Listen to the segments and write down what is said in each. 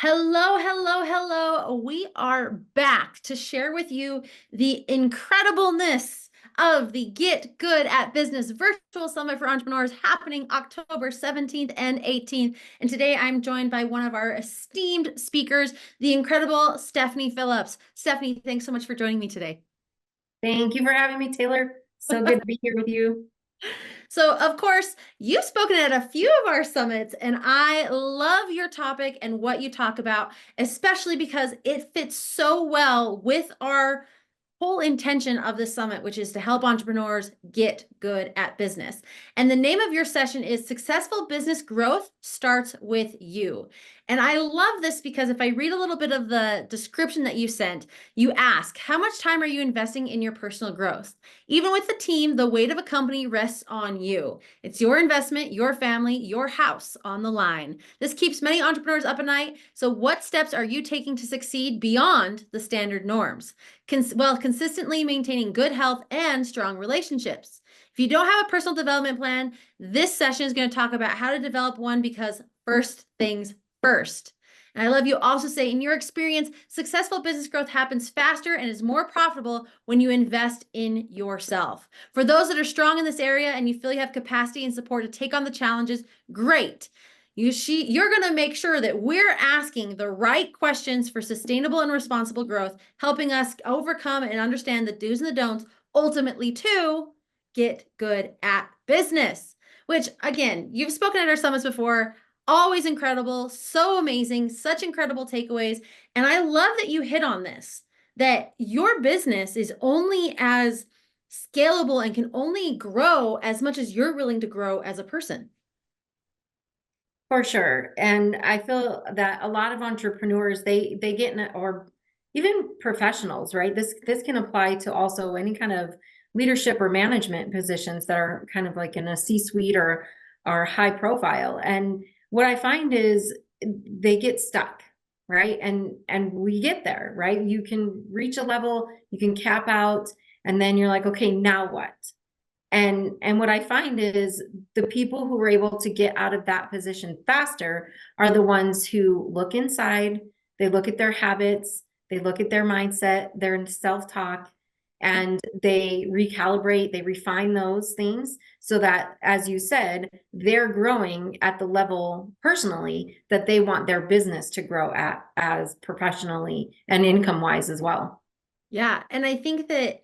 Hello, hello, hello. We are back to share with you the incredibleness of the Get Good at Business Virtual Summit for Entrepreneurs happening October 17th and 18th. And today I'm joined by one of our esteemed speakers, the incredible Stephanie Phillips. Stephanie, thanks so much for joining me today. Thank you for having me, Taylor. So good to be here with you. So, of course, you've spoken at a few of our summits, and I love your topic and what you talk about, especially because it fits so well with our whole intention of the summit, which is to help entrepreneurs get good at business. And the name of your session is Successful Business Growth Starts with You. And I love this because if I read a little bit of the description that you sent, you ask, how much time are you investing in your personal growth? Even with the team, the weight of a company rests on you. It's your investment, your family, your house on the line. This keeps many entrepreneurs up at night. So, what steps are you taking to succeed beyond the standard norms? Consistently maintaining good health and strong relationships. If you don't have a personal development plan, this session is going to talk about how to develop one because first things first. And I love you also say, in your experience, successful business growth happens faster and is more profitable when you invest in yourself. For those that are strong in this area and you feel you have capacity and support to take on the challenges, great. You're going to make sure that we're asking the right questions for sustainable and responsible growth, helping us overcome and understand the do's and the don'ts, ultimately to get good at business. Which, again, you've spoken at our summits before. Always incredible, so amazing, such incredible takeaways. And I love that you hit on this, that your business is only as scalable and can only grow as much as you're willing to grow as a person. For sure. And I feel that a lot of entrepreneurs, they get in or even professionals, right? This can apply to also any kind of leadership or management positions that are kind of like in a C-suite or high profile. And what I find is they get stuck, right? And we get there, right? You can reach a level, you can cap out, and then you're like, okay, now what? And what I find is the people who are able to get out of that position faster are the ones who look inside, they look at their habits, they look at their mindset, their self-talk, and they recalibrate, they refine those things so that, as you said, they're growing at the level personally that they want their business to grow at as professionally and income wise as well. Yeah. And I think that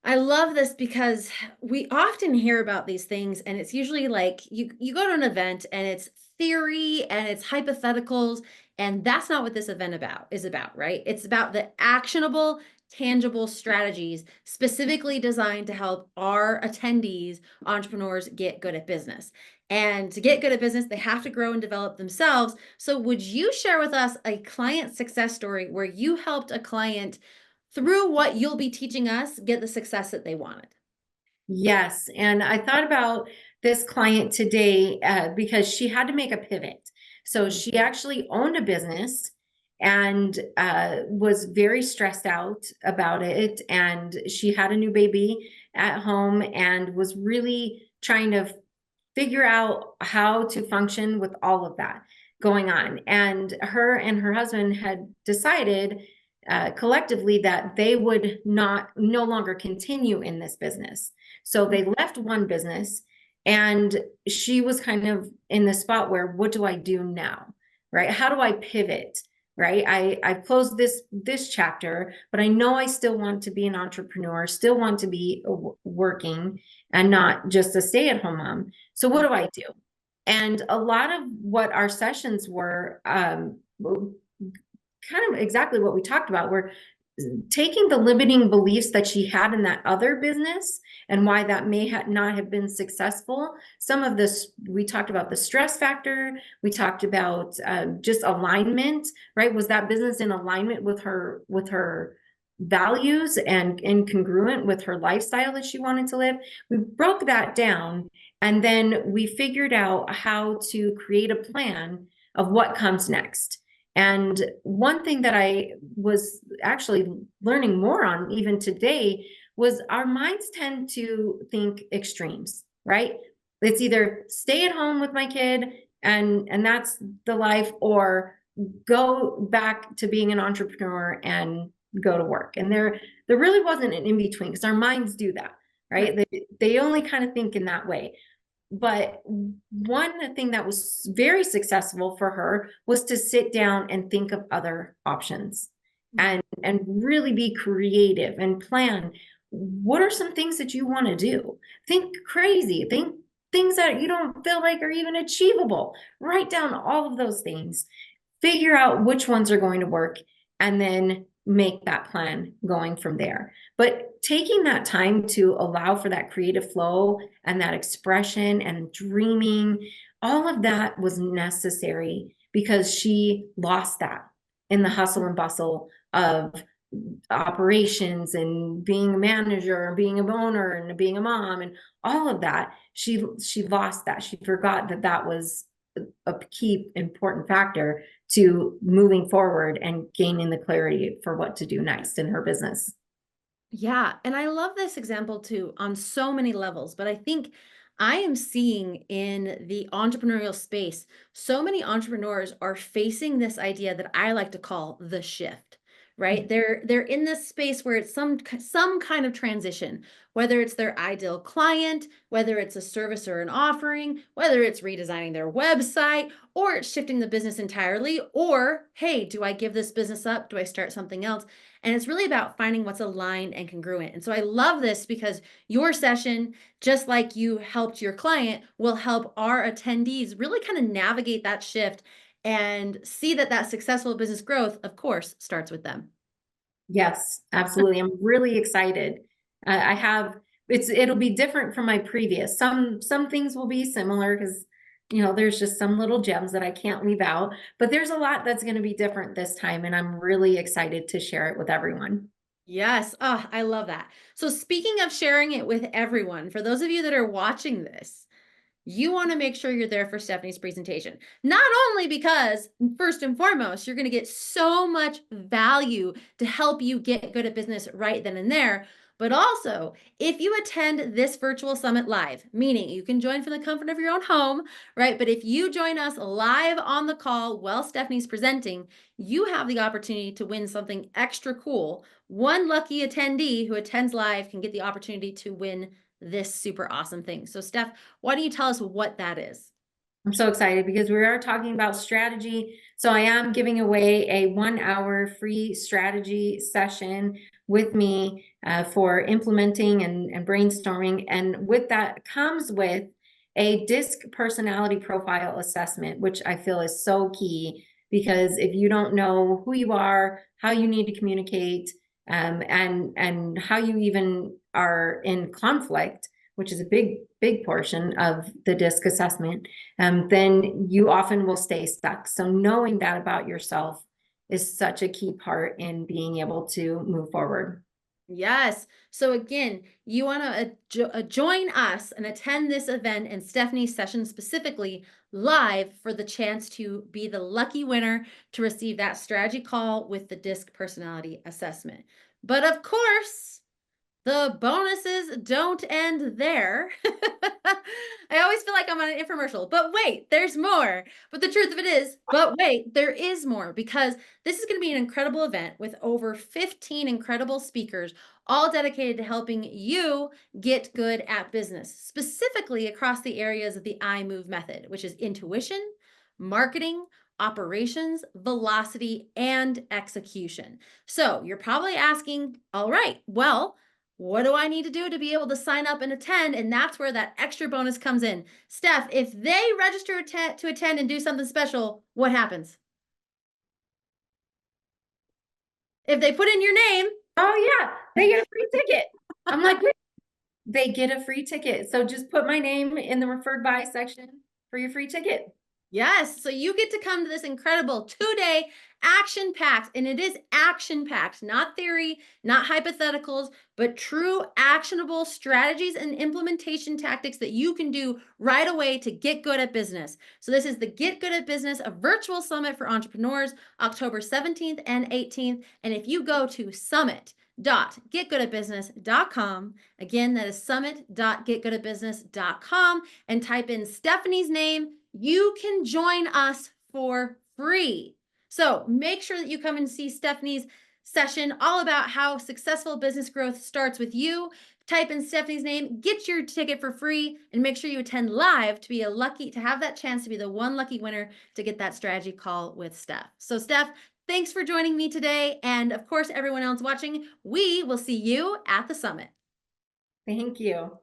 I love this because we often hear about these things, and it's usually like you go to an event and it's theory and it's hypotheticals, and that's not what this event is about, right? It's about the actionable, tangible strategies specifically designed to help our attendees, entrepreneurs, get good at business. And to get good at business, they have to grow and develop themselves. So would you share with us a client success story where you helped a client through what you'll be teaching us, get the success that they wanted? Yes, and I thought about this client today because she had to make a pivot. So she actually owned a business and was very stressed out about it. And she had a new baby at home and was really trying to figure out how to function with all of that going on. And her husband had decided collectively that they would no longer continue in this business. So they left one business, and she was kind of in the spot where, what do I do now? Right? How do I pivot? Right? I've closed this chapter, but I know I still want to be an entrepreneur, still want to be working and not just a stay-at-home mom. So what do I do? And a lot of what our sessions were kind of exactly what we talked about. We're taking the limiting beliefs that she had in that other business and why that may not have been successful. Some of this, we talked about the stress factor. We talked about just alignment, right? Was that business in alignment with her values and congruent with her lifestyle that she wanted to live? We broke that down, and then we figured out how to create a plan of what comes next. And one thing that I was actually learning more on even today was our minds tend to think extremes, right? It's either stay at home with my kid and that's the life, or go back to being an entrepreneur and go to work. And there really wasn't an in between, because our minds do that, right? Right. They only kind of think in that way. But one thing that was very successful for her was to sit down and think of other options, Mm. and really be creative and plan. What are some things that you want to do? Think crazy. Think things that you don't feel like are even achievable. Write down all of those things, figure out which ones are going to work, and then make that plan going from there. But taking that time to allow for that creative flow and that expression and dreaming, all of that was necessary, because she lost that in the hustle and bustle of operations and being a manager and being a owner and being a mom and all of that. She lost that. She forgot that that was a key important factor to moving forward and gaining the clarity for what to do next in her business. Yeah, and I love this example too on so many levels, but I think I am seeing in the entrepreneurial space, so many entrepreneurs are facing this idea that I like to call the shift, right? They're in this space where it's some kind of transition, whether it's their ideal client, whether it's a service or an offering, whether it's redesigning their website, or it's shifting the business entirely, or hey, do I give this business up? Do I start something else? And it's really about finding what's aligned and congruent. And so I love this because your session, just like you helped your client, will help our attendees really kind of navigate that shift and see that that successful business growth, of course, starts with them. Yes, absolutely. I'm really excited. I have it'll be different from my previous. Some things will be similar, because there's just some little gems that I can't leave out, but there's a lot that's going to be different this time, and I'm really excited to share it with everyone. Yes. Oh, I love that. So, speaking of sharing it with everyone, for those of you that are watching this, you want to make sure you're there for Stephanie's presentation. Not only because, first and foremost, you're going to get so much value to help you get good at business right then and there, but also if you attend this virtual summit live, meaning you can join from the comfort of your own home, right? But if you join us live on the call while Stephanie's presenting, you have the opportunity to win something extra cool. One lucky attendee who attends live can get the opportunity to win this super awesome thing. So, Steph, why don't you tell us what that is? I'm so excited because we are talking about strategy. So I am giving away a 1 hour free strategy session with me for implementing and brainstorming. And with that comes with a DISC personality profile assessment, which I feel is so key, because if you don't know who you are, how you need to communicate, and how you even are in conflict, which is a big portion of the DISC assessment, then you often will stay stuck. So knowing that about yourself is such a key part in being able to move forward. Yes. So again, you want to join us and attend this event and Stephanie's session specifically live for the chance to be the lucky winner to receive that strategy call with the DISC personality assessment. But of course, the bonuses don't end there. I always feel like I'm on an infomercial, but wait, there's more. But the truth of it is, but wait, there is more, because this is going to be an incredible event with over 15 incredible speakers, all dedicated to helping you get good at business, specifically across the areas of the I move method, which is intuition, marketing, operations, velocity, and execution. So you're probably asking, all right, well, what do I need to do to be able to sign up and attend? And that's where that extra bonus comes in. Steph, if they register to attend and do something special, what happens? If they put in your name, Oh yeah, they get a free ticket. I'm like, "Wait." They get a free ticket. So just put my name in the referred by section for your free ticket. yes. So you get to come to this incredible 2 day action packed, and it is action packed, not theory, not hypotheticals, but true actionable strategies and implementation tactics that you can do right away to get good at business. So this is the Get Good at Business, a virtual summit for entrepreneurs, October 17th and 18th. And if you go to summit.getgoodatbusiness.com, again, that is summit.getgoodatbusiness.com, and type in Stephanie's name, you can join us for free. So make sure that you come and see Stephanie's session all about how successful business growth starts with you. Type in Stephanie's name, get your ticket for free, and make sure you attend live to be to have that chance to be the one lucky winner to get that strategy call with Steph. So, Steph, thanks for joining me today. And of course, everyone else watching, we will see you at the summit. Thank you.